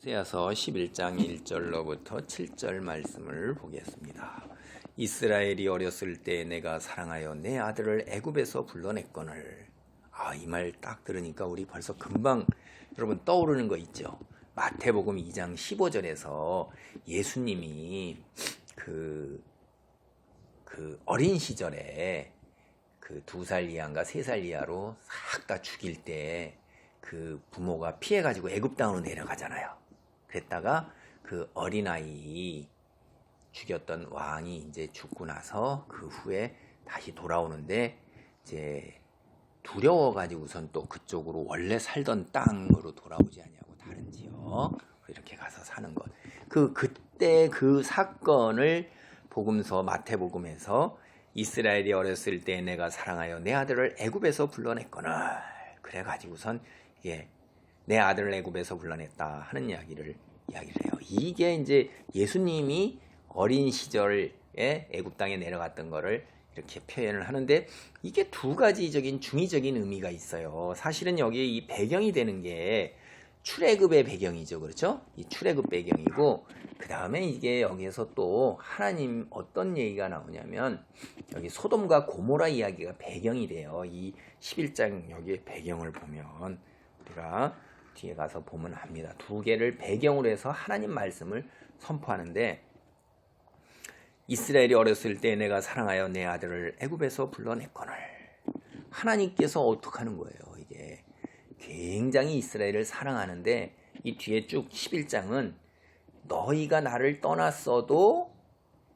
호세아서 11장 1절로부터 7절 말씀을 보겠습니다. 이스라엘이 어렸을 때 내가 사랑하여 내 아들을 애굽에서 불러냈거늘. 이 말 딱 들으니까 우리 벌써 금방 여러분 떠오르는 거 있죠. 마태복음 2장 15절에서 예수님이 그 어린 시절에 그 2살 이하인가 3살 이하로 싹 다 죽일 때 그 부모가 피해가지고 애굽 땅으로 내려가잖아요. 그랬다가 그 어린아이 죽였던 왕이 이제 죽고 나서 그 후에 다시 돌아오는데 이제 두려워가지고선 또 그쪽으로 원래 살던 땅으로 돌아오지 않냐고 다른 지역 이렇게 가서 사는 것. 그때 그 사건을 복음서 마태복음에서 이스라엘이 어렸을 때 내가 사랑하여 내 아들을 애굽에서 불러냈거늘. 그래가지고선 내 아들을 애굽에서 불러냈다 하는 이야기를 해요. 이게 이제 예수님이 어린 시절에 애굽 땅에 내려갔던 거를 이렇게 표현을 하는데 이게 두 가지적인 중의적인 의미가 있어요. 사실은 여기에 이 배경이 되는 게 출애굽의 배경이죠. 그렇죠? 이 출애굽 배경이고 그 다음에 이게 여기에서 또 하나님 어떤 얘기가 나오냐면 여기 소돔과 고모라 이야기가 배경이 돼요. 이 11장 여기에 배경을 보면 우리가 뒤에 가서 보면 압니다. 두 개를 배경으로 해서 하나님 말씀을 선포하는데 이스라엘이 어렸을 때 내가 사랑하여 내 아들을 애굽에서 불러냈거늘. 하나님께서 어떻게 하는 거예요? 이게 굉장히 이스라엘을 사랑하는데 이 뒤에 쭉 11장은 너희가 나를 떠났어도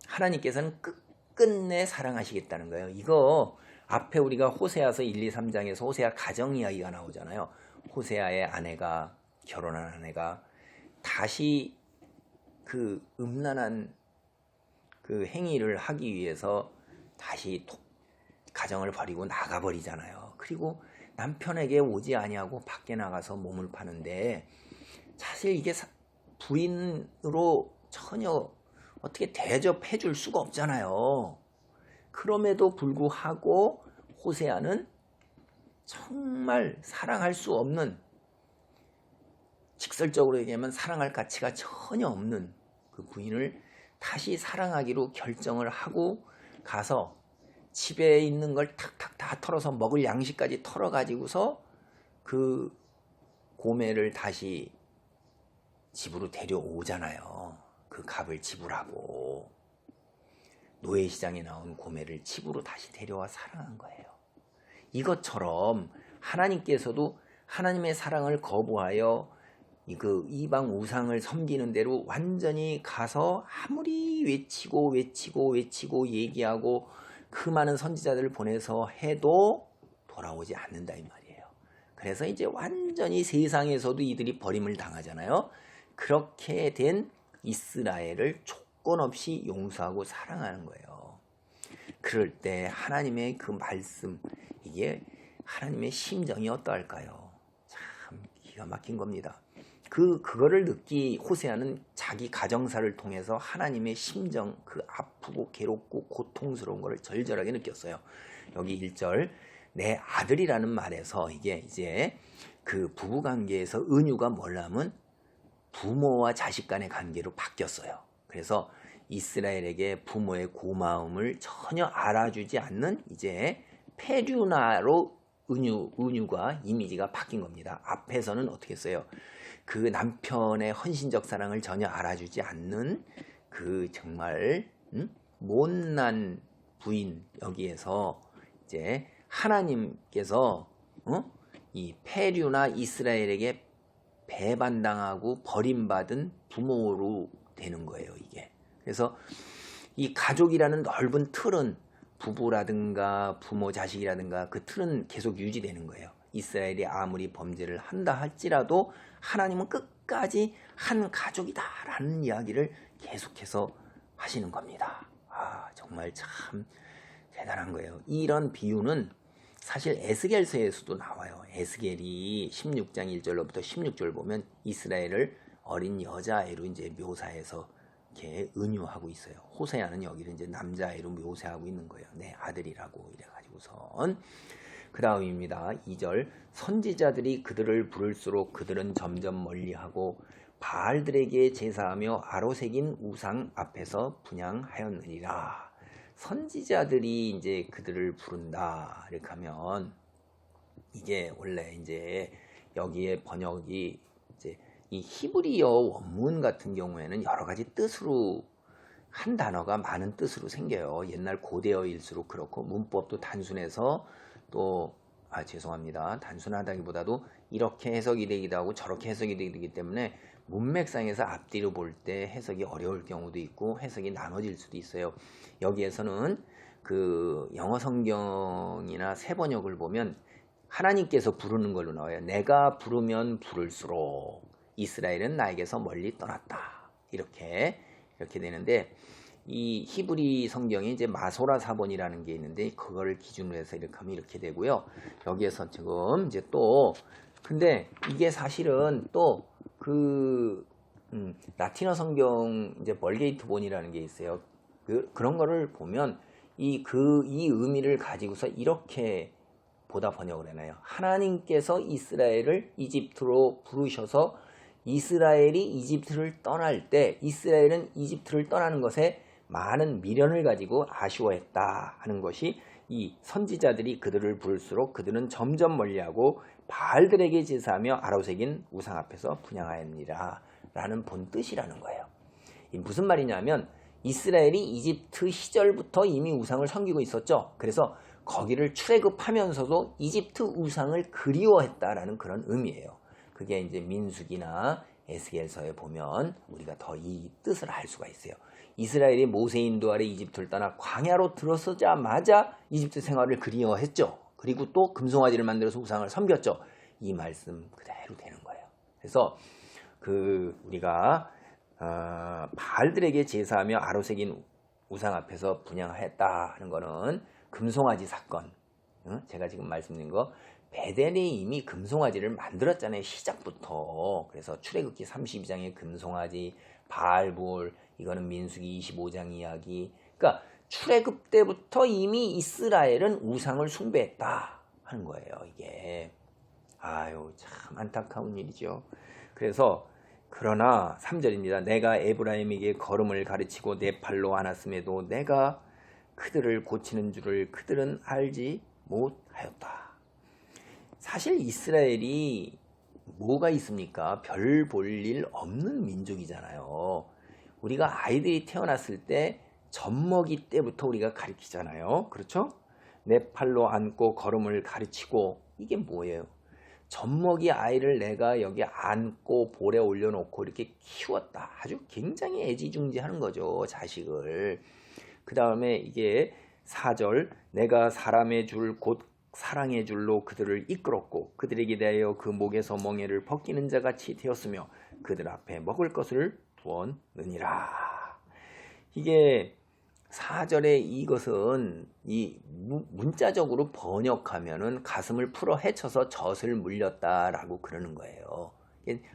하나님께서는 끝끝내 사랑하시겠다는 거예요. 이거 앞에 우리가 호세아서 1, 2, 3장에서 호세아 가정 이야기가 나오잖아요. 호세아의 아내가 결혼한 아내가 다시 그 음란한 그 행위를 하기 위해서 다시 가정을 버리고 나가버리잖아요. 그리고 남편에게 오지 아니하고 밖에 나가서 몸을 파는데 사실 이게 부인으로 전혀 어떻게 대접해 줄 수가 없잖아요. 그럼에도 불구하고 호세아는 정말 사랑할 수 없는, 직설적으로 얘기하면 사랑할 가치가 전혀 없는 그 부인을 다시 사랑하기로 결정을 하고 가서 집에 있는 걸 탁탁 다 털어서 먹을 양식까지 털어가지고서 그 고매를 다시 집으로 데려오잖아요. 그 값을 지불하고 노예시장에 나온 고매를 집으로 다시 데려와 사랑한 거예요. 이것처럼 하나님께서도 하나님의 사랑을 거부하여 그 이방 우상을 섬기는 대로 완전히 가서 아무리 외치고 얘기하고 그 많은 선지자들을 보내서 해도 돌아오지 않는다 이 말이에요. 그래서 이제 완전히 세상에서도 이들이 버림을 당하잖아요. 그렇게 된 이스라엘을 조건 없이 용서하고 사랑하는 거예요. 그럴 때 하나님의 그 말씀, 이게 하나님의 심정이 어떠할까요? 참 기가 막힌 겁니다. 그거를 호세아는 자기 가정사를 통해서 하나님의 심정, 그 아프고 괴롭고 고통스러운 거를 절절하게 느꼈어요. 여기 1절, 내 아들이라는 말에서 이게 이제 그 부부관계에서 은유가 뭐냐면 부모와 자식 간의 관계로 바뀌었어요. 그래서 이스라엘에게 부모의 고마움을 전혀 알아주지 않는 이제 페류나로 은유가 이미지가 바뀐 겁니다. 앞에서는 어떻게 했어요? 그 남편의 헌신적 사랑을 전혀 알아주지 않는 그 정말 못난 부인, 여기에서 이제 하나님께서 이 페류나 이스라엘에게 배반당하고 버림받은 부모로 되는 거예요, 이게. 그래서 이 가족이라는 넓은 틀은 부부라든가 부모, 자식이라든가 그 틀은 계속 유지되는 거예요. 이스라엘이 아무리 범죄를 한다 할지라도 하나님은 끝까지 한 가족이다라는 이야기를 계속해서 하시는 겁니다. 정말 참 대단한 거예요. 이런 비유는 사실 에스겔서에서도 나와요. 에스겔이 16장 1절로부터 16절 보면 이스라엘을 어린 여자아이로 이제 묘사해서 이렇게 은유하고 있어요. 호세아는 여기를 이제 남자아이로 묘사하고 있는 거예요. 내 아들이라고 이래가지고선. 그 다음입니다. 2절, 선지자들이 그들을 부를수록 그들은 점점 멀리하고 바알들에게 제사하며 아로새긴 우상 앞에서 분향하였느니라. 선지자들이 이제 그들을 부른다 이렇게 하면, 이게 원래 이제 여기에 번역이 이제 이 히브리어 원문 같은 경우에는 여러 가지 뜻으로, 한 단어가 많은 뜻으로 생겨요. 옛날 고대어일수록 그렇고, 문법도 단순해서 또 죄송합니다. 단순하다기보다도 이렇게 해석이 되기도 하고 저렇게 해석이 되기 때문에 문맥상에서 앞뒤로 볼 때 해석이 어려울 경우도 있고 해석이 나눠질 수도 있어요. 여기에서는 그 영어 성경이나 새 번역을 보면 하나님께서 부르는 걸로 나와요. 내가 부르면 부를수록 이스라엘은 나에게서 멀리 떠났다. 이렇게 되는데, 이 히브리 성경이 이제 마소라 사본이라는 게 있는데 그거를 기준으로 해서 이렇게 하면 이렇게 되고요. 여기에서 지금 이제 또 근데 이게 사실은 또 그 라틴어 성경 이제 벌게이트 본이라는 게 있어요. 그런 거를 보면 이 의미를 가지고서 이렇게 보다 번역을 해놔요. 하나님께서 이스라엘을 이집트로 부르셔서 이스라엘이 이집트를 떠날 때 이스라엘은 이집트를 떠나는 것에 많은 미련을 가지고 아쉬워했다 하는 것이, 이 선지자들이 그들을 부를수록 그들은 점점 멀리하고 바알들에게 제사하며 아로새긴 우상 앞에서 분향하였느니라 라는 본 뜻이라는 거예요. 이 무슨 말이냐면 이스라엘이 이집트 시절부터 이미 우상을 섬기고 있었죠. 그래서 거기를 출애굽하면서도 이집트 우상을 그리워했다라는 그런 의미예요. 그게 이제 민수기나 에스겔서에 보면 우리가 더 이 뜻을 알 수가 있어요. 이스라엘이 모세 인도 아래 이집트를 떠나 광야로 들어서자마자 이집트 생활을 그리워했죠. 그리고 또 금송아지를 만들어서 우상을 섬겼죠. 이 말씀 그대로 되는 거예요. 그래서 우리가 바알들에게 제사하며 아로새긴 우상 앞에서 분향하였다 하는 거는 금송아지 사건, 제가 지금 말씀드린 거, 베델이 이미 금송아지를 만들었잖아요. 시작부터. 그래서 출애굽기 32장의 금송아지, 바알볼, 이거는 민수기 25장 이야기. 그러니까 출애굽 때부터 이미 이스라엘은 우상을 숭배했다 하는 거예요. 이게 참 안타까운 일이죠. 그래서 그러나 3절입니다. 내가 에브라임에게 걸음을 가르치고 내 팔로 안았음에도 내가 그들을 고치는 줄을 그들은 알지 못하였다. 사실 이스라엘이 뭐가 있습니까? 별 볼 일 없는 민족이잖아요. 우리가 아이들이 태어났을 때 젖먹이 때부터 우리가 가르치잖아요. 그렇죠? 내 팔로 안고 걸음을 가르치고, 이게 뭐예요? 젖먹이 아이를 내가 여기 안고 볼에 올려놓고 이렇게 키웠다. 아주 굉장히 애지중지하는 거죠, 자식을. 그 다음에 이게 4절, 내가 사람의 줄 곧 사랑의 줄로 그들을 이끌었고 그들에게 대하여 그 목에서 멍에를 벗기는 자같이 되었으며 그들 앞에 먹을 것을 두었느니라. 이게 4절에 이것은 이 문자적으로 번역하면은 가슴을 풀어 헤쳐서 젖을 물렸다라고 그러는 거예요.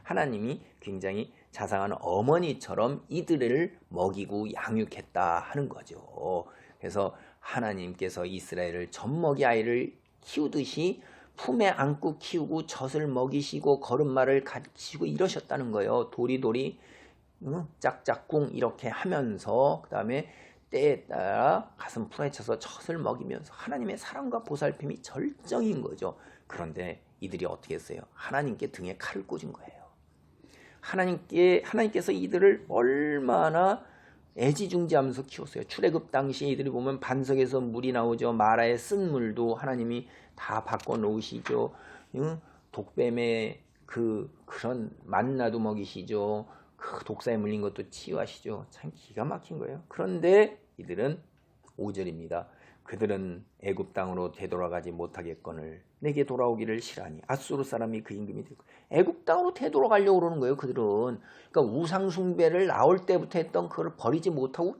하나님이 굉장히 자상한 어머니처럼 이들을 먹이고 양육했다 하는 거죠. 그래서 하나님께서 이스라엘을 젖먹이 아이를 키우듯이 품에 안고 키우고 젖을 먹이시고 걸음마를 가르치시고 이러셨다는 거예요. 도리도리 짝짝꿍 이렇게 하면서, 그 다음에 때에 따라 가슴 풀어헤쳐서 젖을 먹이면서 하나님의 사랑과 보살핌이 절정인 거죠. 그런데 이들이 어떻게 했어요? 하나님께 등에 칼을 꽂은 거예요. 하나님께서 이들을 얼마나 애지중지하면서 키웠어요. 출애굽 당시 이들이 보면 반석에서 물이 나오죠. 마라의 쓴 물도 하나님이 다 바꿔 놓으시죠. 독뱀의 그런 만나도 먹이시죠. 그 독사에 물린 것도 치유하시죠. 참 기가 막힌 거예요. 그런데 이들은 5절입니다. 그들은 애굽 땅으로 되돌아가지 못하겠거늘 내게 돌아오기를 싫어하니 앗수르 사람이 그 임금이 되고. 애굽 땅으로 되돌아가려고 그러는 거예요. 그들은. 그러니까 우상 숭배를 나올 때부터 했던 그걸 버리지 못하고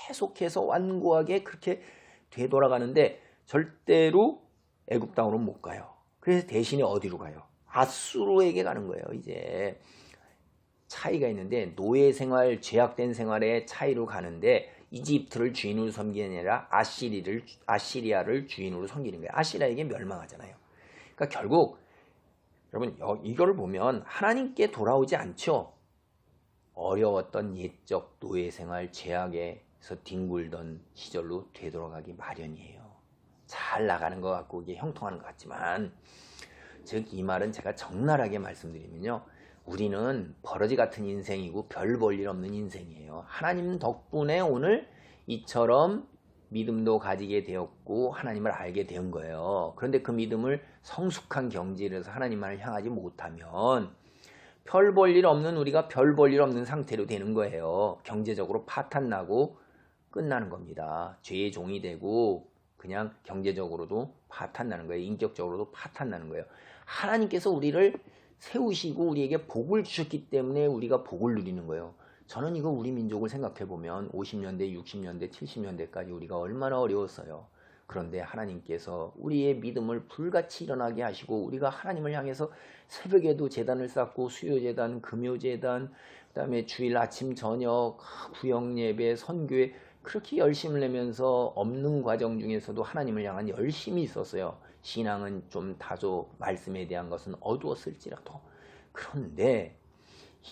계속해서 완고하게 그렇게 되돌아가는데 절대로 애굽 땅으로 못 가요. 그래서 대신에 어디로 가요? 앗수르에게 가는 거예요. 이제 차이가 있는데 노예 생활, 죄악된 생활의 차이로 가는데 이집트를 주인으로 섬기는 게 아니라 아시리아를 주인으로 섬기는 거예요. 아시리아에게 멸망하잖아요. 그러니까 결국 여러분 이거를 보면 하나님께 돌아오지 않죠. 어려웠던 옛적 노예생활 죄악에서 뒹굴던 시절로 되돌아가기 마련이에요. 잘 나가는 것 같고 이게 형통하는 것 같지만, 즉 이 말은 제가 적나라하게 말씀드리면요, 우리는 버러지 같은 인생이고 별 볼 일 없는 인생이에요. 하나님 덕분에 오늘 이처럼 믿음도 가지게 되었고 하나님을 알게 된 거예요. 그런데 그 믿음을 성숙한 경지에서 하나님만을 향하지 못하면 별 볼 일 없는 우리가 별 볼 일 없는 상태로 되는 거예요. 경제적으로 파탄나고 끝나는 겁니다. 죄의 종이 되고 그냥 경제적으로도 파탄나는 거예요. 인격적으로도 파탄나는 거예요. 하나님께서 우리를 세우시고 우리에게 복을 주셨기 때문에 우리가 복을 누리는 거예요. 저는 이거 우리 민족을 생각해 보면 50년대, 60년대, 70년대까지 우리가 얼마나 어려웠어요. 그런데 하나님께서 우리의 믿음을 불같이 일어나게 하시고 우리가 하나님을 향해서 새벽에도 제단을 쌓고 수요제단, 금요제단, 그 다음에 주일 아침 저녁 구역예배, 선교회 그렇게 열심을 내면서 없는 과정 중에서도 하나님을 향한 열심이 있었어요. 신앙은 좀 다소 말씀에 대한 것은 어두웠을지라도. 그런데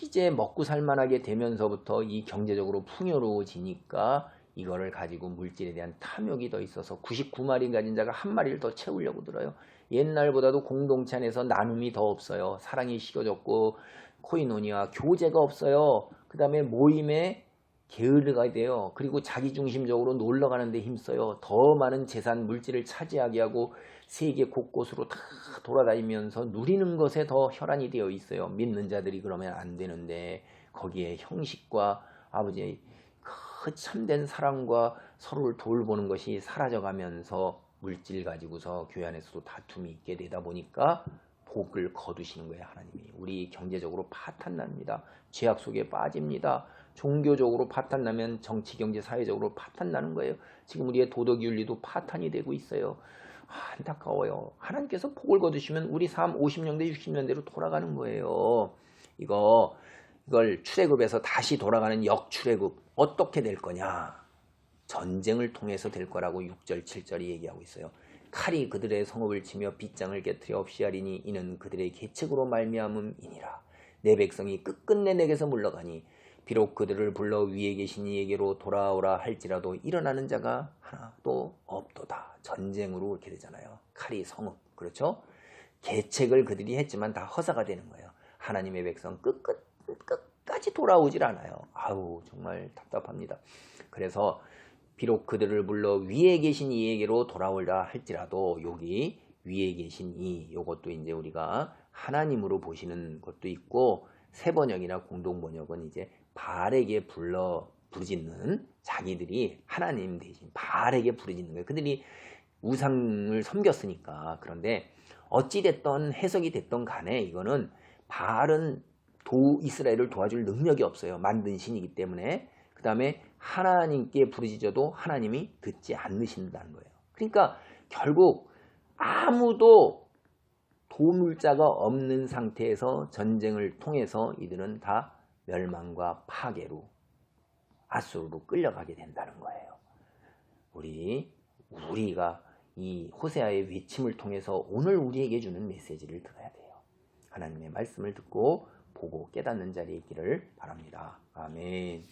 이제 먹고 살만하게 되면서부터 이 경제적으로 풍요로워지니까 이거를 가지고 물질에 대한 탐욕이 더 있어서 99마리 가진 자가 한 마리를 더 채우려고 들어요. 옛날보다도 공동체 안에서 나눔이 더 없어요. 사랑이 식어졌고 코이노니아 교제가 없어요. 그 다음에 모임에 게으르가 돼요. 그리고 자기중심적으로 놀러가는 데 힘써요. 더 많은 재산 물질을 차지하게 하고 세계 곳곳으로 다 돌아다니면서 누리는 것에 더 혈안이 되어 있어요. 믿는 자들이 그러면 안 되는데 거기에 형식과 아버지의 그 참된 사랑과 서로를 돌보는 것이 사라져가면서 물질 가지고서 교회 안에서도 다툼이 있게 되다 보니까 복을 거두시는 거예요. 하나님이. 우리 경제적으로 파탄납니다. 죄악 속에 빠집니다. 종교적으로 파탄나면 정치, 경제, 사회적으로 파탄나는 거예요. 지금 우리의 도덕윤리도 파탄이 되고 있어요. 안타까워요. 하나님께서 복을 거두시면 우리 삶 50년대, 60년대로 돌아가는 거예요. 이걸 출애굽에서 다시 돌아가는 역출애굽 어떻게 될 거냐? 전쟁을 통해서 될 거라고 6절, 7절이 얘기하고 있어요. 칼이 그들의 성읍을 치며 빗장을 깨트려 없이 하리니 이는 그들의 계책으로 말미암음이니라. 내 백성이 끝끝내 내게서 물러가니 비록 그들을 불러 위에 계신 이에게로 돌아오라 할지라도 일어나는 자가 하나도 없도다. 전쟁으로 이렇게 되잖아요. 칼이 성읍, 그렇죠? 계책을 그들이 했지만 다 허사가 되는 거예요. 하나님의 백성 끝까지 돌아오질 않아요. 아우 정말 답답합니다. 그래서 비록 그들을 불러 위에 계신 이에게로 돌아오라 할지라도 여기 위에 계신 이 요것도 이제 우리가 하나님으로 보시는 것도 있고 세 번역이나 공동 번역은 이제 바알에게 부르짖는 자기들이 하나님 대신 바알에게 부르짖는 거예요. 그들이 우상을 섬겼으니까. 그런데 어찌됐던 해석이 됐던 간에 이거는 바알은 이스라엘을 도와줄 능력이 없어요. 만든 신이기 때문에. 그 다음에 하나님께 부르짖어도 하나님이 듣지 않으신다는 거예요. 그러니까 결국 아무도 도울 자가 없는 상태에서 전쟁을 통해서 이들은 다 멸망과 파괴로 아수르로 끌려가게 된다는 거예요. 우리가 이 호세아의 외침을 통해서 오늘 우리에게 주는 메시지를 들어야 돼요. 하나님의 말씀을 듣고 보고 깨닫는 자리에 있기를 바랍니다. 아멘.